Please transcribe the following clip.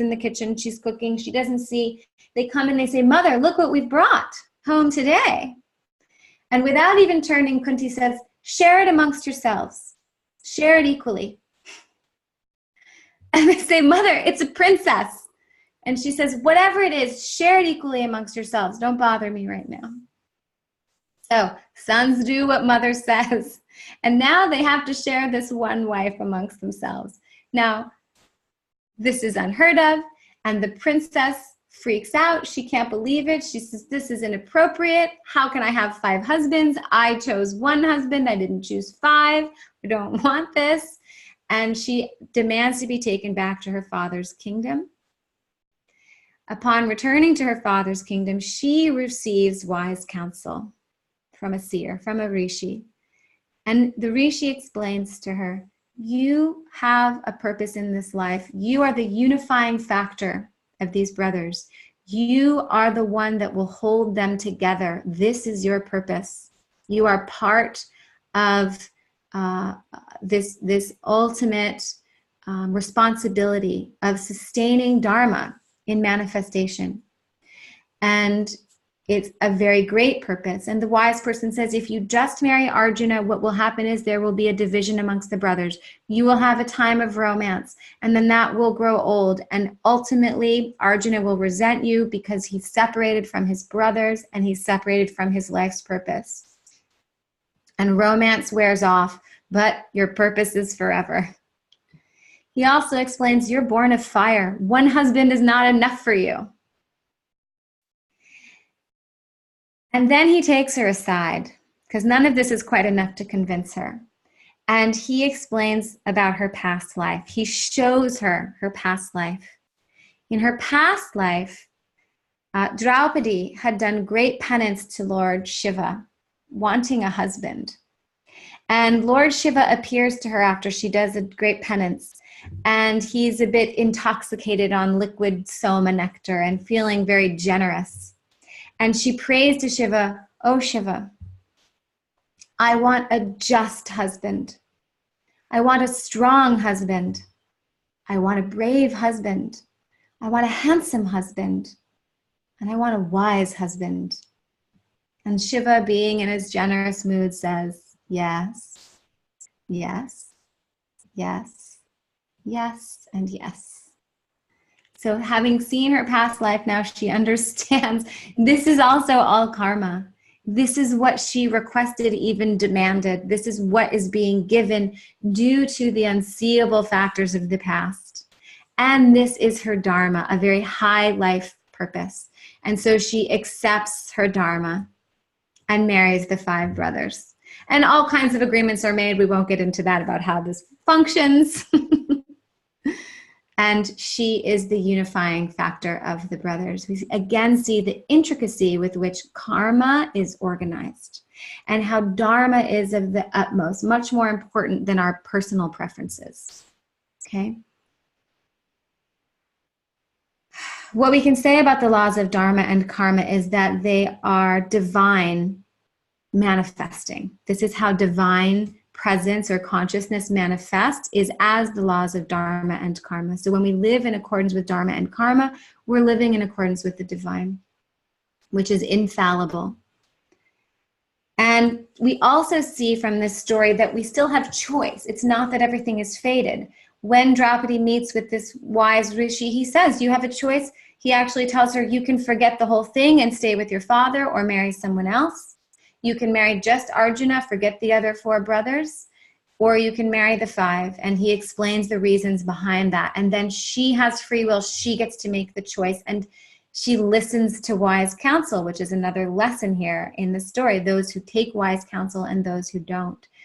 in the kitchen, she's cooking, she doesn't see. They come and they say, "Mother, look what we've brought home today." And without even turning, Kunti says, "Share it amongst yourselves. Share it equally." And they say, "Mother, it's a princess." And she says, "Whatever it is, share it equally amongst yourselves. Don't bother me right now." So sons do what mother says. And now they have to share this one wife amongst themselves. Now, this is unheard of. And the princess freaks out. She can't believe it. She says, "This is inappropriate. How can I have 5 husbands? I chose 1 husband. I didn't choose 5. I don't want this." And she demands to be taken back to her father's kingdom. Upon returning to her father's kingdom, she receives wise counsel from a seer, from a rishi. And the rishi explains to her, "You have a purpose in this life. You are the unifying factor of these brothers. You are the one that will hold them together. This is your purpose. You are part of this ultimate responsibility of sustaining Dharma in manifestation." And it's a very great purpose. And the wise person says, if you just marry Arjuna, what will happen is there will be a division amongst the brothers. You will have a time of romance, and then that will grow old. And ultimately, Arjuna will resent you because he's separated from his brothers and he's separated from his life's purpose. And romance wears off, but your purpose is forever. He also explains, you're born of fire. 1 husband is not enough for you. And then he takes her aside, because none of this is quite enough to convince her. And he explains about her past life. He shows her her past life. In her past life, Draupadi had done great penance to Lord Shiva, wanting a husband. And Lord Shiva appears to her after she does a great penance. And he's a bit intoxicated on liquid soma nectar and feeling very generous. And she prays to Shiva, "Oh Shiva, I want a just husband. I want a strong husband. I want a brave husband. I want a handsome husband. And I want a wise husband." And Shiva, being in his generous mood, says, "Yes, yes, yes, yes, and yes." So having seen her past life, now she understands this is also all karma. This is what she requested, even demanded. This is what is being given due to the unseeable factors of the past. And this is her dharma, a very high life purpose. And so she accepts her dharma and marries the 5 brothers. And all kinds of agreements are made. We won't get into that about how this functions. And she is the unifying factor of the brothers. We again see the intricacy with which karma is organized and how dharma is of the utmost, much more important than our personal preferences. Okay? What we can say about the laws of dharma and karma is that they are divine manifesting. This is how divine presence or consciousness manifests, is as the laws of dharma and karma. So when we live in accordance with dharma and karma, we're living in accordance with the divine, which is infallible. And we also see from this story that we still have choice. It's not that everything is fated. When Draupadi meets with this wise rishi, he says, you have a choice. He actually tells her, you can forget the whole thing and stay with your father or marry someone else. You can marry just Arjuna, forget the other 4 brothers, or you can marry the 5. And he explains the reasons behind that. And then she has free will. She gets to make the choice. And she listens to wise counsel, which is another lesson here in the story. Those who take wise counsel and those who don't.